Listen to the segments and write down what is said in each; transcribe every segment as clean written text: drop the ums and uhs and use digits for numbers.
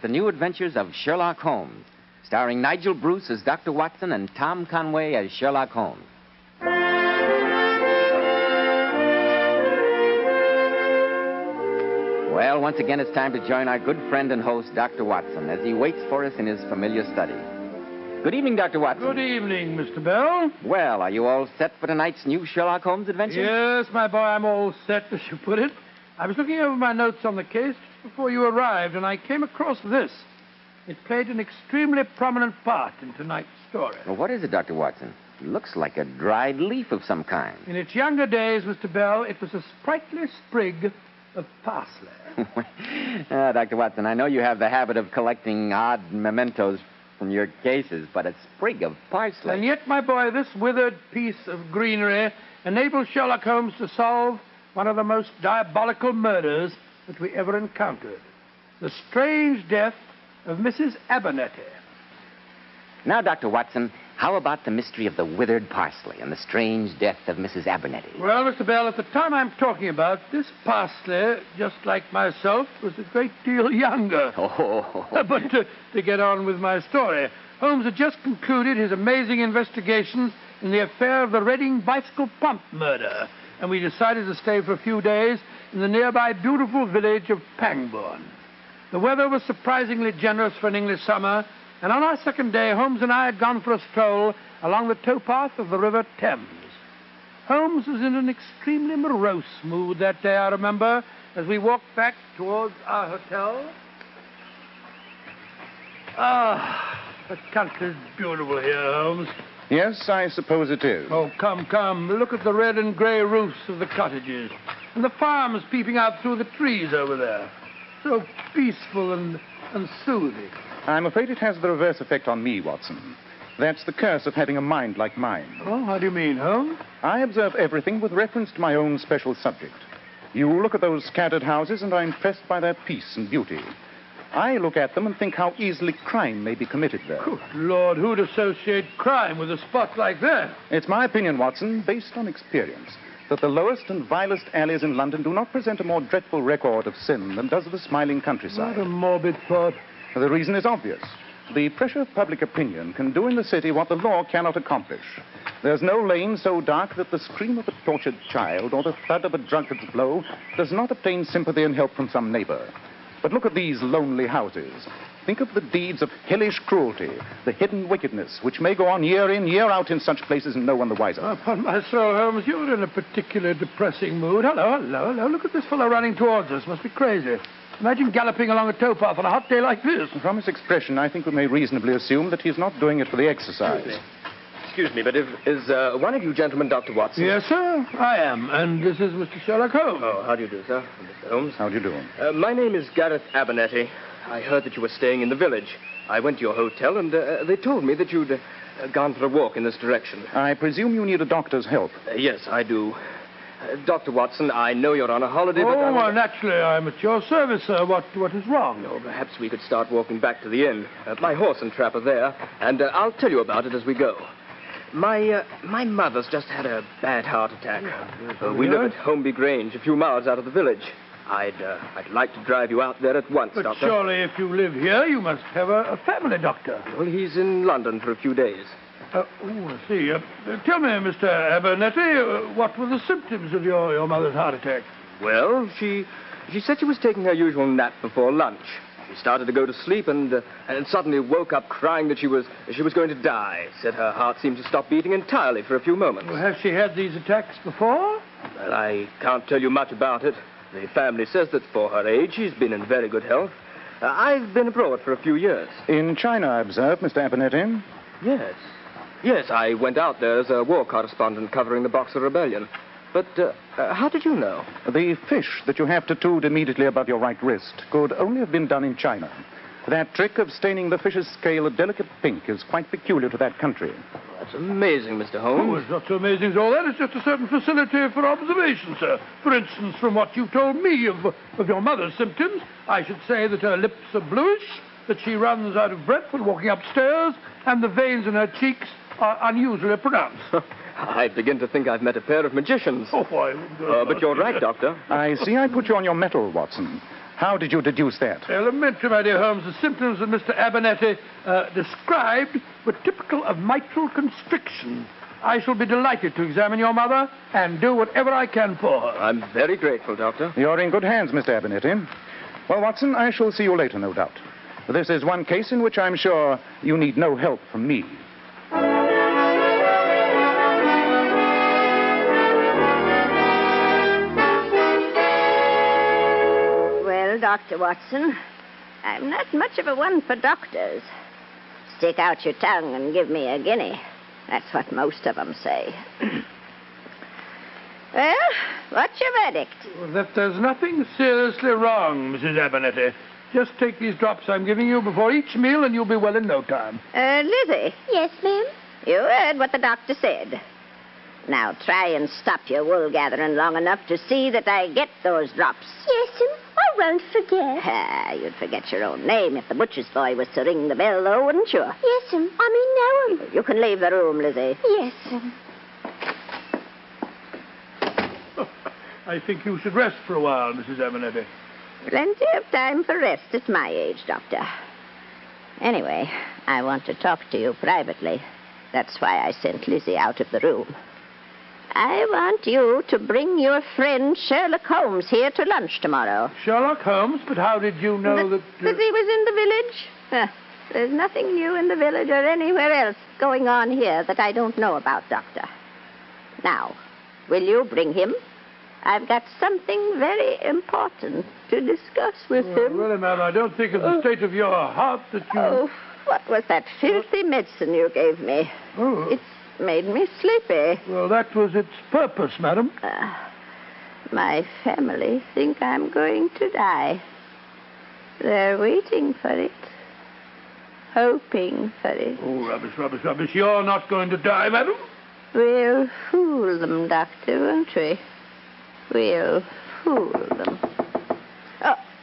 The New Adventures of Sherlock Holmes, starring Nigel Bruce as Dr. Watson and Tom Conway as Sherlock Holmes. Well, once again, it's time to join our good friend and host, Dr. Watson, as he waits for us in his familiar study. Good evening, Dr. Watson. Good evening, Mr. Bell. Well, are you all set for tonight's new Sherlock Holmes adventure? Yes, my boy, I'm all set, as you put it. I was looking over my notes on the case before you arrived, and I came across this. It played an extremely prominent part in tonight's story. Well, what is it, Dr. Watson? It looks like a dried leaf of some kind. In its younger days, Mr. Bell, it was a sprightly sprig of parsley. Dr. Watson, I know you have the habit of collecting odd mementos from your cases, but a sprig of parsley. And yet, my boy, this withered piece of greenery enabled Sherlock Holmes to solve one of the most diabolical murders that we ever encountered. The strange death of Mrs. Abernethy. Now, Dr. Watson, how about the mystery of the withered parsley and the strange death of Mrs. Abernethy? Well, Mr. Bell, at the time I'm talking about, this parsley, just like myself, was a great deal younger. Oh. But to get on with my story, Holmes had just concluded his amazing investigations in the affair of the Reading bicycle pump murder, and we decided to stay for a few days in the nearby beautiful village of Pangbourne. The weather was surprisingly generous for an English summer, and on our second day, Holmes and I had gone for a stroll along the towpath of the River Thames. Holmes was in an extremely morose mood that day, I remember, as we walked back towards our hotel. The country's beautiful here, Holmes. Yes, I suppose it is. Oh, come. Look at the red and grey roofs of the cottages, and the farms peeping out through the trees over there. So peaceful and soothing. I'm afraid it has the reverse effect on me, Watson. That's the curse of having a mind like mine. Oh, how do you mean, Holmes? I observe everything with reference to my own special subject. You look at those scattered houses, and I'm impressed by their peace and beauty. I look at them and think how easily crime may be committed there. Good Lord, who'd associate crime with a spot like that? It's my opinion, Watson, based on experience, that the lowest and vilest alleys in London do not present a more dreadful record of sin than does the smiling countryside. What a morbid thought. The reason is obvious. The pressure of public opinion can do in the city what the law cannot accomplish. There's no lane so dark that the scream of a tortured child or the thud of a drunkard's blow does not obtain sympathy and help from some neighbor. But look at these lonely houses. Think of the deeds of hellish cruelty, the hidden wickedness, which may go on year in, year out in such places and no one the wiser. Upon my soul, Holmes, you're in a particularly depressing mood. Hello. Look at this fellow running towards us. Must be crazy. Imagine galloping along a towpath on a hot day like this. From his expression, I think we may reasonably assume that he's not doing it for the exercise. Excuse me, but is one of you gentlemen Dr. Watson? Yes, sir, I am. And this is Mr. Sherlock Holmes. Oh, how do you do, sir? Mr. Holmes. How do you do? My name is Gareth Abernethy. I heard that you were staying in the village. I went to your hotel, and they told me that you'd gone for a walk in this direction. I presume you need a doctor's help. Yes, I do. Dr. Watson, I know you're on a holiday, but... Oh, well, naturally, I'm at your service, sir. What is wrong? Oh, perhaps we could start walking back to the inn. My horse and trap are there, and I'll tell you about it as we go. My mother's just had a bad heart attack. We live at Holmby Grange, a few miles out of the village. I'd like to drive you out there at once, but Doctor. Surely, if you live here, you must have a family doctor. Well, he's in London for a few days. I see. Tell me, Mr. Abernethy, what were the symptoms of your mother's heart attack? Well, she said she was taking her usual nap before lunch. She started to go to sleep and suddenly woke up crying that she was going to die. Said her heart seemed to stop beating entirely for a few moments. Well, has she had these attacks before? Well, I can't tell you much about it. The family says that for her age, she's been in very good health. I've been abroad for a few years. In China, I observe, Mr. Abernethy. Yes, I went out there as a war correspondent covering the Boxer Rebellion. But how did you know? The fish that you have tattooed immediately above your right wrist could only have been done in China. That trick of staining the fish's scale a delicate pink is quite peculiar to that country. That's amazing, Mr. Holmes. Oh, it's not so amazing as all that. It's just a certain facility for observation, sir. For instance, from what you told me of your mother's symptoms, I should say that her lips are bluish, that she runs out of breath when walking upstairs, and the veins in her cheeks are unusually pronounced. I begin to think I've met a pair of magicians. Oh, why? But you're right, Doctor. I see I put you on your mettle, Watson. How did you deduce that? Elementary, my dear Holmes. The symptoms of Mr. Abernethy described were typical of mitral constriction. I shall be delighted to examine your mother and do whatever I can for her. I'm very grateful, Doctor. You're in good hands, Mr. Abernethy. Well, Watson, I shall see you later, no doubt. This is one case in which I'm sure you need no help from me. Well, Dr. Watson, I'm not much of a one for doctors. Stick out your tongue and give me a guinea. That's what most of them say. Well, what's your verdict? That there's nothing seriously wrong, Mrs. Abernethy. Just take these drops I'm giving you before each meal and you'll be well in no time. Lizzie. Yes, ma'am? You heard what the doctor said. Now try and stop your wool gathering long enough to see that I get those drops. Yes, ma'am. I won't forget. You'd forget your own name if the butcher's boy was to ring the bell, though, wouldn't you? Yes, ma'am. I mean, no, You can leave the room, Lizzie. Yes, ma'am. I think you should rest for a while, Mrs. Abernethy. Plenty of time for rest at my age, Doctor. Anyway, I want to talk to you privately. That's why I sent Lizzie out of the room. I want you to bring your friend Sherlock Holmes here to lunch tomorrow. Sherlock Holmes? But how did you know that... That he was in the village? There's nothing new in the village or anywhere else going on here that I don't know about, Doctor. Now, will you bring him? I've got something very important to discuss with him. Really, ma'am, I don't think of the state of your heart that you... Oh, what was that filthy medicine you gave me? Oh. It's made me sleepy. Well, that was its purpose, madam. My family think I'm going to die. They're waiting for it. Hoping for it. Oh, rubbish, rubbish, rubbish. You're not going to die, madam. We'll fool them, Doctor, won't we? We'll fool them.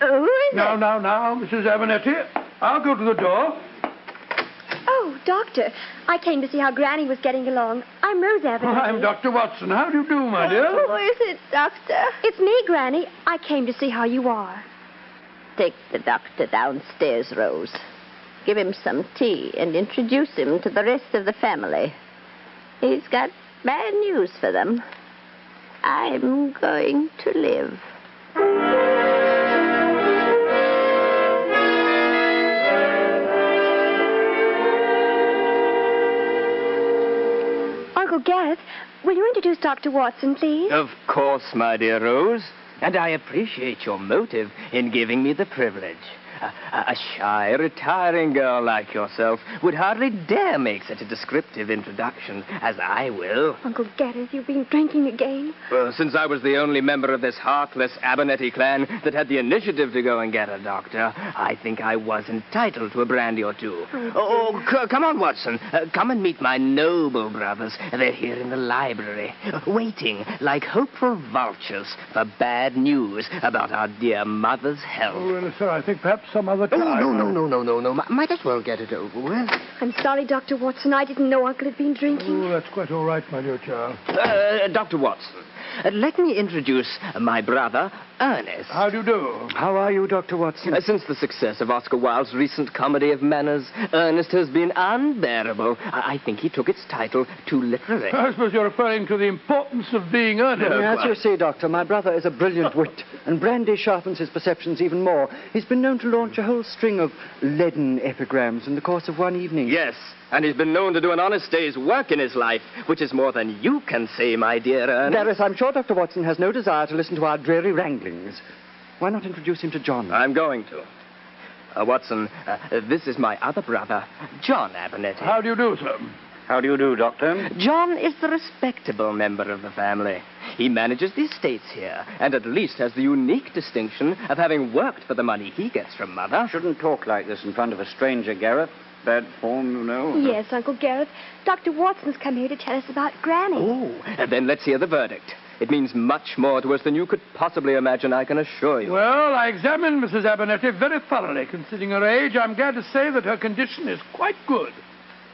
Who is it? Now, Mrs. Abernethy. I'll go to the door. Oh, Doctor, I came to see how Granny was getting along. I'm Rose Abernethy. I'm Dr. Watson. How do you do, my dear? Who is it, Doctor? It's me, Granny. I came to see how you are. Take the doctor downstairs, Rose. Give him some tea and introduce him to the rest of the family. He's got bad news for them. I'm going to live. Uncle Gareth, will you introduce Dr. Watson, please? Of course, my dear Rose. And I appreciate your motive in giving me the privilege. A shy, retiring girl like yourself would hardly dare make such a descriptive introduction as I will. Uncle Gareth, you've been drinking again. Well, since I was the only member of this heartless Abernethy clan that had the initiative to go and get a doctor, I think I was entitled to a brandy or two. Come on, Watson. Come and meet my noble brothers. They're here in the library, waiting like hopeful vultures for bad news about our dear mother's health. Oh, well, sir, I think perhaps some other time. No. Might as well get it over with. I'm sorry, Dr. Watson. I didn't know Uncle had been drinking. Oh, that's quite all right, my dear child. Dr. Watson, let me introduce my brother, Ernest. How do you do? How are you, Dr. Watson? Since the success of Oscar Wilde's recent comedy of manners, Ernest has been unbearable. I think he took its title too literally. I suppose you're referring to the importance of being earnest. As you see, Doctor, my brother is a brilliant wit, and brandy sharpens his perceptions even more. He's been known to launch a whole string of leaden epigrams in the course of one evening. Yes, and he's been known to do an honest day's work in his life, which is more than you can say, my dear Ernest. Gareth, I'm sure Dr. Watson has no desire to listen to our dreary wranglings. Why not introduce him to John? I'm going to. Watson, this is my other brother, John Abernethy. How do you do, sir? How do you do, Doctor? John is the respectable member of the family. He manages the estates here, and at least has the unique distinction of having worked for the money he gets from Mother. Shouldn't talk like this in front of a stranger, Gareth. Bad form, you know. Yes, Uncle Gareth. Dr. Watson's come here to tell us about Granny. Oh, and then let's hear the verdict. It means much more to us than you could possibly imagine, I can assure you. Well, I examined Mrs. Abernethy very thoroughly. Considering her age, I'm glad to say that her condition is quite good.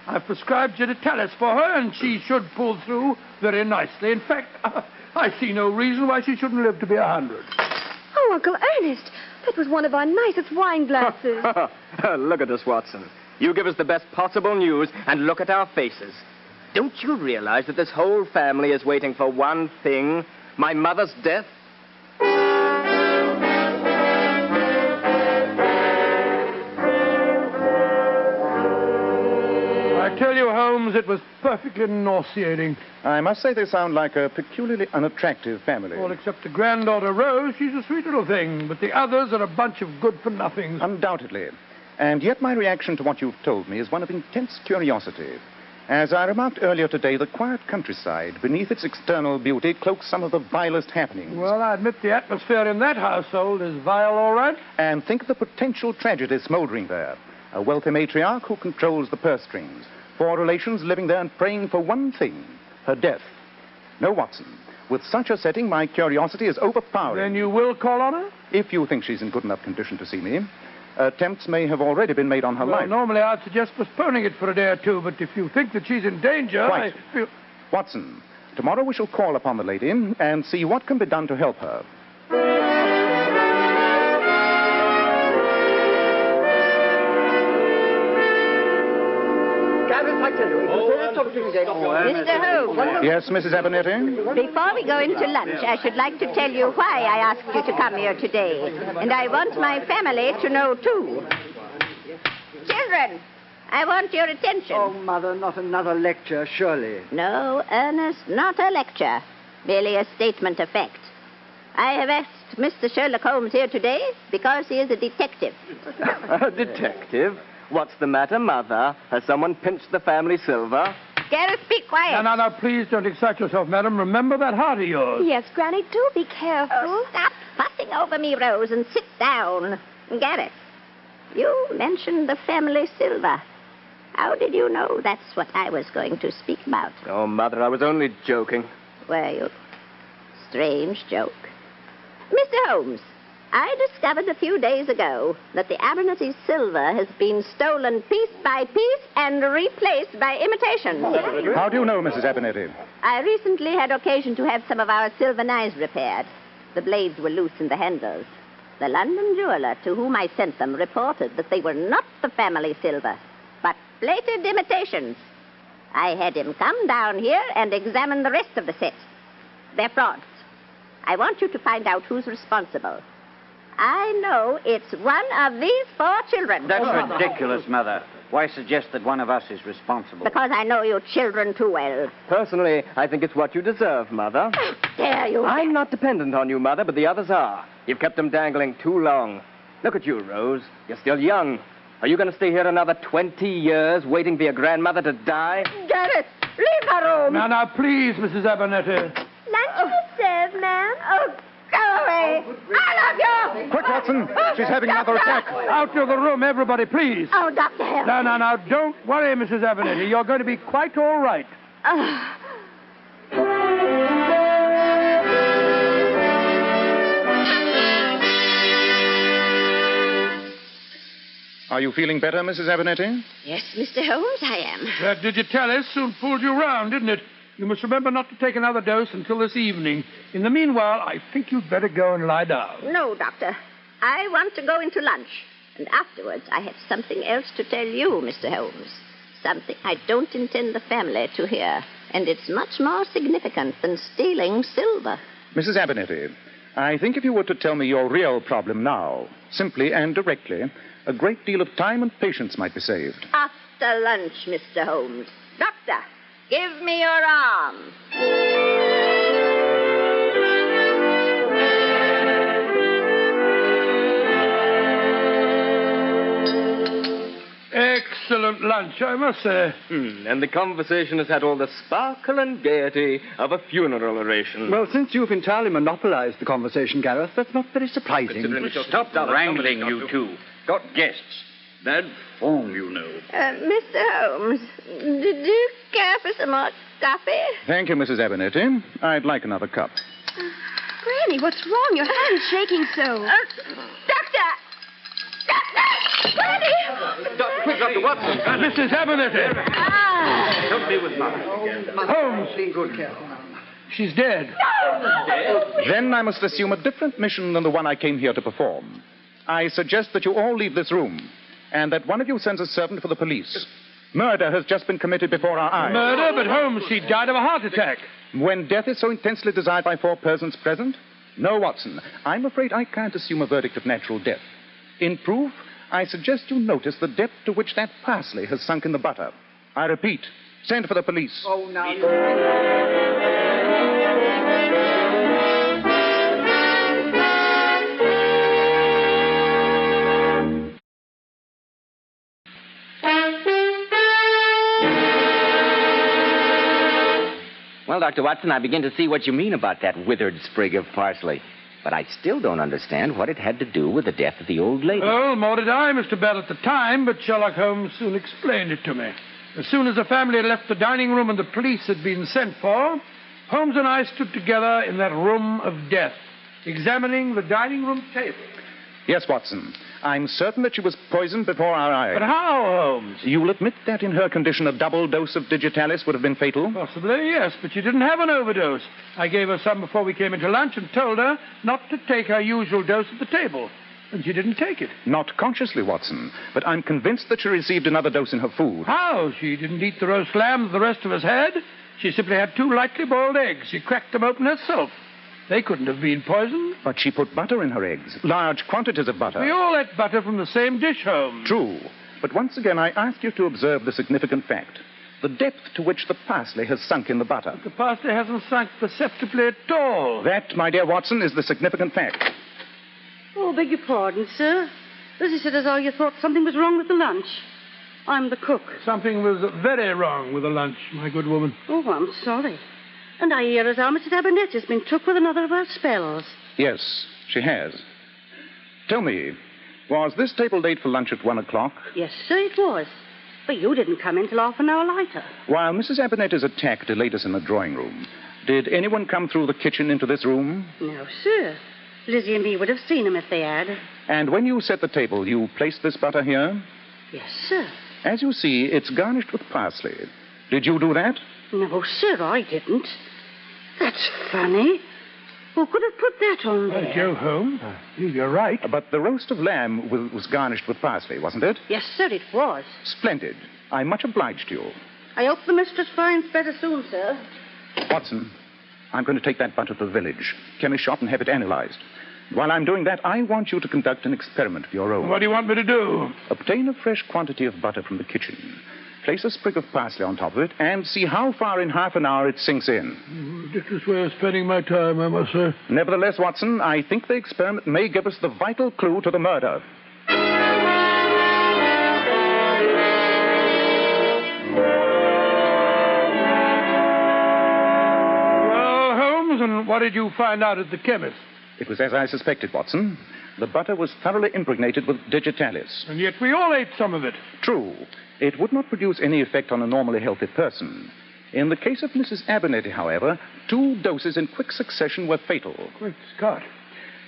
I've prescribed Digitalis for her, and she should pull through very nicely. In fact, I see no reason why she shouldn't live to be 100. Oh, Uncle Ernest, That was one of our nicest wine glasses. Look at us, Watson. You give us the best possible news, and look at our faces. Don't you realize that this whole family is waiting for one thing? My mother's death? I tell you, Holmes, it was perfectly nauseating. I must say they sound like a peculiarly unattractive family. All except the granddaughter Rose, she's a sweet little thing, but the others are a bunch of good-for-nothings. Undoubtedly. And yet my reaction to what you've told me is one of intense curiosity. As I remarked earlier today, the quiet countryside, beneath its external beauty, cloaks some of the vilest happenings. Well, I admit the atmosphere in that household is vile, all right. And think of the potential tragedy smoldering there. A wealthy matriarch who controls the purse strings. 4 relations living there and praying for one thing, her death. No, Watson, with such a setting, my curiosity is overpowering. Then you will call on her? If you think she's in good enough condition to see me. Attempts may have already been made on her life. Normally I'd suggest postponing it for a day or two, but if you think that she's in danger, Quite. I feel... Watson, tomorrow we shall call upon the lady and see what can be done to help her. Mr. Holmes, Yes, Mrs. Abernethy? before we go into lunch, I should like to tell you why I asked you to come here today. And I want my family to know, too. Children, I want your attention. Oh, Mother, not another lecture, surely. No, Ernest, not a lecture. Merely a statement of fact. I have asked Mr. Sherlock Holmes here today because he is a detective. A detective? What's the matter, Mother? Has someone pinched the family silver? Gareth, be quiet. No, please don't excite yourself, madam. Remember that heart of yours. Yes, Granny, do be careful. Oh, stop fussing over me, Rose, and sit down. Gareth, you mentioned the family silver. How did you know that's what I was going to speak about? Oh, Mother, I was only joking. Were you? Strange joke. Mr. Holmes, I discovered a few days ago that the Abernethy silver has been stolen piece by piece and replaced by imitations. How do you know, Mrs. Abernethy? I recently had occasion to have some of our silver knives repaired. The blades were loose in the handles. The London jeweler to whom I sent them reported that they were not the family silver, but plated imitations. I had him come down here and examine the rest of the set. They're frauds. I want you to find out who's responsible. I know it's one of these 4 children. That's ridiculous, Mother. Why suggest that one of us is responsible? Because I know you children too well. Personally, I think it's what you deserve, Mother. How dare you? I'm not dependent on you, Mother, but the others are. You've kept them dangling too long. Look at you, Rose. You're still young. Are you going to stay here another 20 years waiting for your grandmother to die? Gareth, leave my room. Now, please, Mrs. Abernethy. Lunch is served, ma'am. Oh, go away. I love you. Quick, Watson. She's having another attack. Out of the room, everybody, please. Oh, Dr. Hell. No, don't worry, Mrs. Abernethy. You're going to be quite all right. Are you feeling better, Mrs. Abernethy? Yes, Mr. Holmes, I am. That digitalis soon fooled you round, didn't it? You must remember not to take another dose until this evening. In the meanwhile, I think you'd better go and lie down. No, Doctor. I want to go into lunch. And afterwards, I have something else to tell you, Mr. Holmes. Something I don't intend the family to hear. And it's much more significant than stealing silver. Mrs. Abernethy, I think if you were to tell me your real problem now, simply and directly, a great deal of time and patience might be saved. After lunch, Mr. Holmes. Doctor, give me your arm. Excellent lunch, I must say. And the conversation has had all the sparkle and gaiety of a funeral oration. Well, since you've entirely monopolized the conversation, Gareth, that's not very surprising. Stop wrangling, you two. Got guests. Bad form, you know. Mr. Holmes, did you care for some more coffee? Thank you, Mrs. Abernethy. I'd like another cup. Granny, what's wrong? Your hand's shaking so. Doctor! Doctor! Granny! Quick, Dr. Watson. Mrs. Abernethy! Don't be with Mother. Holmes! She's dead. Then I must assume a different mission than the one I came here to perform. I suggest that you all leave this room, and that one of you sends a servant for the police. Murder has just been committed before our eyes. Murder? But Holmes, she died of a heart attack. When death is so intensely desired by 4 persons present? No, Watson. I'm afraid I can't assume a verdict of natural death. In proof, I suggest you notice the depth to which that parsley has sunk in the butter. I repeat, send for the police. Oh, now. Well, Dr. Watson, I begin to see what you mean about that withered sprig of parsley. But I still don't understand what it had to do with the death of the old lady. Oh, more did I, Mr. Bell, at the time, but Sherlock Holmes soon explained it to me. As soon as the family had left the dining room and the police had been sent for, Holmes and I stood together in that room of death, examining the dining room table. Yes, Watson. I'm certain that she was poisoned before our eyes. But how, Holmes? You'll admit that in her condition a double dose of digitalis would have been fatal? Possibly, yes, but she didn't have an overdose. I gave her some before we came into lunch and told her not to take her usual dose at the table. And she didn't take it. Not consciously, Watson, but I'm convinced that she received another dose in her food. How? She didn't eat the roast lamb that the rest of us had. She simply had 2 lightly boiled eggs. She cracked them open herself. They couldn't have been poisoned. But she put butter in her eggs, large quantities of butter. We all ate butter from the same dish, Holmes. True. But once again, I ask you to observe the significant fact. The depth to which the parsley has sunk in the butter. The parsley hasn't sunk perceptibly at all. That, my dear Watson, is the significant fact. Oh, beg your pardon, sir. Lizzie said as how you thought something was wrong with the lunch. I'm the cook. Something was very wrong with the lunch, my good woman. Oh, I'm sorry. And I hear as how Mrs. Abernethy has been took with another of her spells. Yes, she has. Tell me, was this table laid for lunch at 1 o'clock? Yes, sir, it was. But you didn't come in till half an hour later. While Mrs. Abernethy's attack delayed us in the drawing room, did anyone come through the kitchen into this room? No, sir. Lizzie and me would have seen him if they had. And when you set the table, you placed this butter here? Yes, sir. As you see, it's garnished with parsley. Did you do that? No, sir, I didn't. That's funny. Who could have put that on there? By Jove, Holmes, you're right. But the roast of lamb was garnished with parsley, wasn't it? Yes, sir, it was. Splendid. I'm much obliged to you. I hope the mistress finds better soon, sir. Watson, I'm going to take that butter to the village, chemist shop, and have it analyzed. While I'm doing that, I want you to conduct an experiment of your own. What do you want me to do? Obtain a fresh quantity of butter from the kitchen. Place a sprig of parsley on top of it and see how far in half an hour it sinks in. Ridiculous way of spending my time, I must say. Nevertheless, Watson, I think the experiment may give us the vital clue to the murder. Well, Holmes, and what did you find out at the chemist? It was as I suspected, Watson. The butter was thoroughly impregnated with digitalis. And yet we all ate some of it. True. It would not produce any effect on a normally healthy person. In the case of Mrs. Abernethy, however, 2 doses in quick succession were fatal. Great Scott.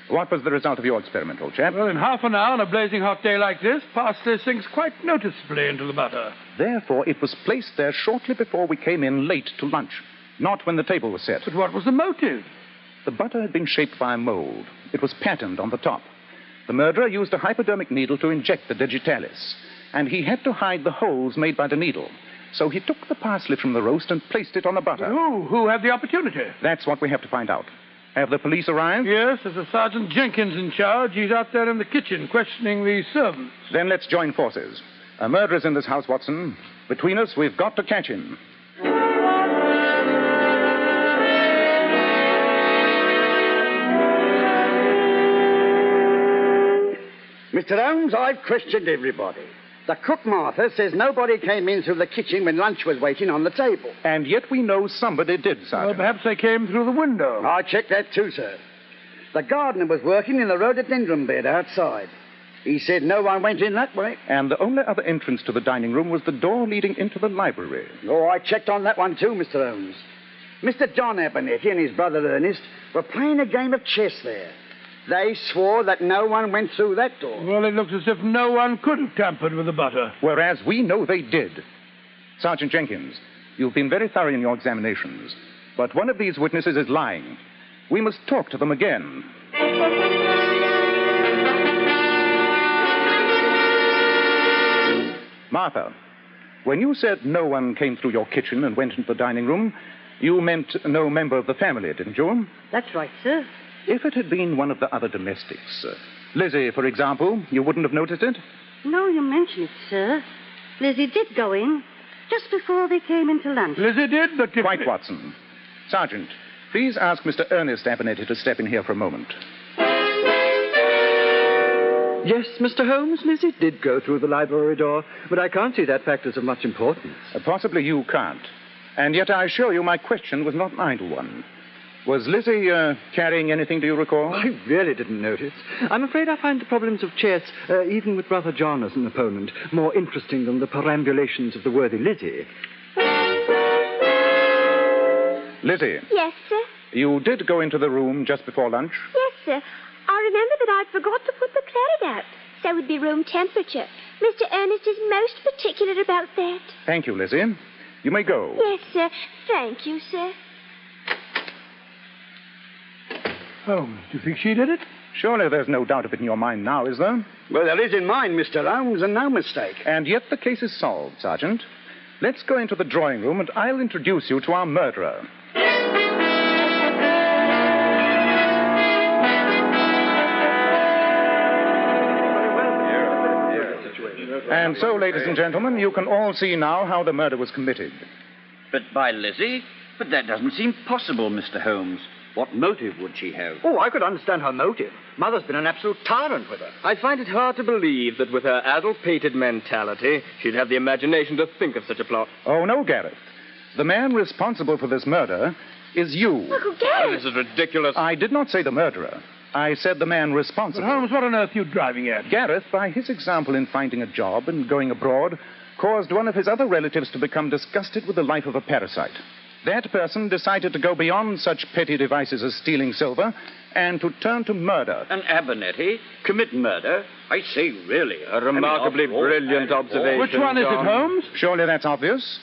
What was the result of your experiment, old chap? Well, in half an hour on a blazing hot day like this, parsley sinks quite noticeably into the butter. Therefore, it was placed there shortly before we came in late to lunch, not when the table was set. But what was the motive? The butter had been shaped by a mold. It was patterned on the top. The murderer used a hypodermic needle to inject the digitalis, and he had to hide the holes made by the needle. So he took the parsley from the roast and placed it on the butter. Who had the opportunity? That's what we have to find out. Have the police arrived? Yes, there's a Sergeant Jenkins in charge. He's out there in the kitchen questioning the servants. Then let's join forces. A murderer's in this house, Watson. Between us, we've got to catch him. Mr. Holmes, I've questioned everybody. The cook, Martha, says nobody came in through the kitchen when lunch was waiting on the table. And yet we know somebody did, Sergeant. Well, perhaps they came through the window. I checked that too, sir. The gardener was working in the rhododendron bed outside. He said no one went in that way. And the only other entrance to the dining room was the door leading into the library. Oh, I checked on that one too, Mr. Holmes. Mr. John Abernethy and his brother Ernest were playing a game of chess there. They swore that no one went through that door. Well, it looks as if no one could have tampered with the butter. Whereas we know they did. Sergeant Jenkins, you've been very thorough in your examinations. But one of these witnesses is lying. We must talk to them again. Martha, when you said no one came through your kitchen and went into the dining room, you meant no member of the family, didn't you? That's right, sir. If it had been one of the other domestics, Lizzie, for example, you wouldn't have noticed it? No, you mention it, sir. Lizzie did go in just before they came into lunch. Lizzie did, but... Quite, Watson. Sergeant, please ask Mr. Ernest Abernethy to step in here for a moment. Yes, Mr. Holmes, Lizzie did go through the library door, but I can't see that fact as of much importance. Possibly you can't. And yet I assure you my question was not an idle one. Was Lizzie carrying anything, do you recall? I really didn't notice. I'm afraid I find the problems of chess, even with Brother John as an opponent, more interesting than the perambulations of the worthy Lizzie. Lizzie. Yes, sir? You did go into the room just before lunch? Yes, sir. I remember that I'd forgot to put the claret out, so it would be room temperature. Mr. Ernest is most particular about that. Thank you, Lizzie. You may go. Yes, sir. Thank you, sir. Holmes, do you think she did it? Surely there's no doubt of it in your mind now, is there? Well, there is in mine, Mr. Holmes, and no mistake. And yet the case is solved, Sergeant. Let's go into the drawing room and I'll introduce you to our murderer. And so, ladies and gentlemen, you can all see now how the murder was committed. But by Lizzie? But that doesn't seem possible, Mr. Holmes. What motive would she have? Oh, I could understand her motive. Mother's been an absolute tyrant with her. I find it hard to believe that with her addle-pated mentality, she'd have the imagination to think of such a plot. Oh, no, Gareth. The man responsible for this murder is you. Uncle Gareth! This is ridiculous. I did not say the murderer. I said the man responsible. But Holmes, what on earth are you driving at? Gareth, by his example in finding a job and going abroad, caused one of his other relatives to become disgusted with the life of a parasite. That person decided to go beyond such petty devices as stealing silver and to turn to murder. And Abernethy commit murder? I say, really. A remarkably brilliant observation. Which one is it, John? Holmes? Surely that's obvious.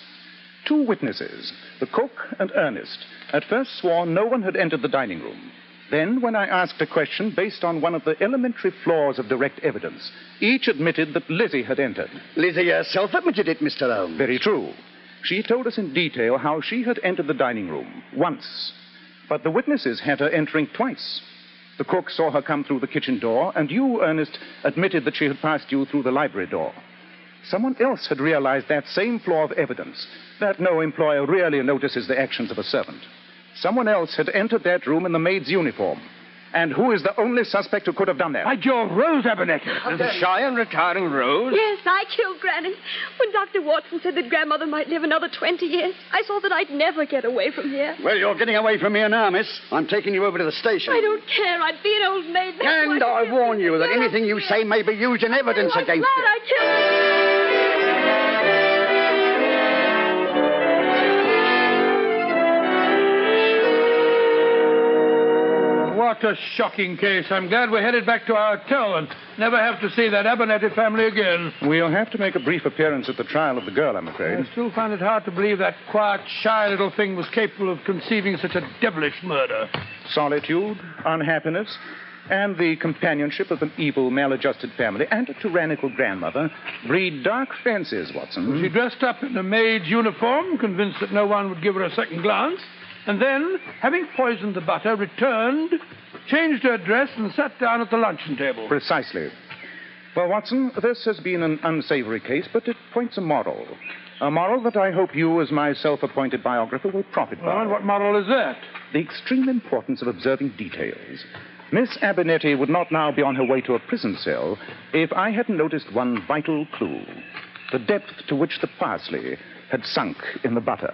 Two witnesses, the cook and Ernest, at first swore no one had entered the dining room. Then, when I asked a question based on one of the elementary flaws of direct evidence, each admitted that Lizzie had entered. Lizzie herself admitted it, Mr. Holmes. Very true. She told us in detail how she had entered the dining room once. But the witnesses had her entering twice. The cook saw her come through the kitchen door, and you, Ernest, admitted that she had passed you through the library door. Someone else had realized that same flaw of evidence, that no employer really notices the actions of a servant. Someone else had entered that room in the maid's uniform. And who is the only suspect who could have done that? By Jove, Rose Abernethy. The shy and retiring Rose? Yes, I killed Granny. When Dr. Watson said that Grandmother might live another 20 years, I saw that I'd never get away from here. Well, you're getting away from here now, miss. I'm taking you over to the station. I don't care. I'd be an old maid. That's And why I warn you that anything you say may be used in evidence I'm against glad you. I killed What a shocking case. I'm glad we're headed back to our hotel and never have to see that Abernethy family again. We'll have to make a brief appearance at the trial of the girl, I'm afraid. I still find it hard to believe that quiet, shy little thing was capable of conceiving such a devilish murder. Solitude, unhappiness, and the companionship of an evil, maladjusted family and a tyrannical grandmother breed dark fancies, Watson. She dressed up in a maid's uniform, convinced that no one would give her a second glance, and then, having poisoned the butter, returned, changed her dress, and sat down at the luncheon table. Precisely. Well, Watson, this has been an unsavory case, but it points a moral. A moral that I hope you, as my self-appointed biographer, will profit by. And what moral is that? The extreme importance of observing details. Miss Abernethy would not now be on her way to a prison cell if I hadn't noticed one vital clue. The depth to which the parsley had sunk in the butter.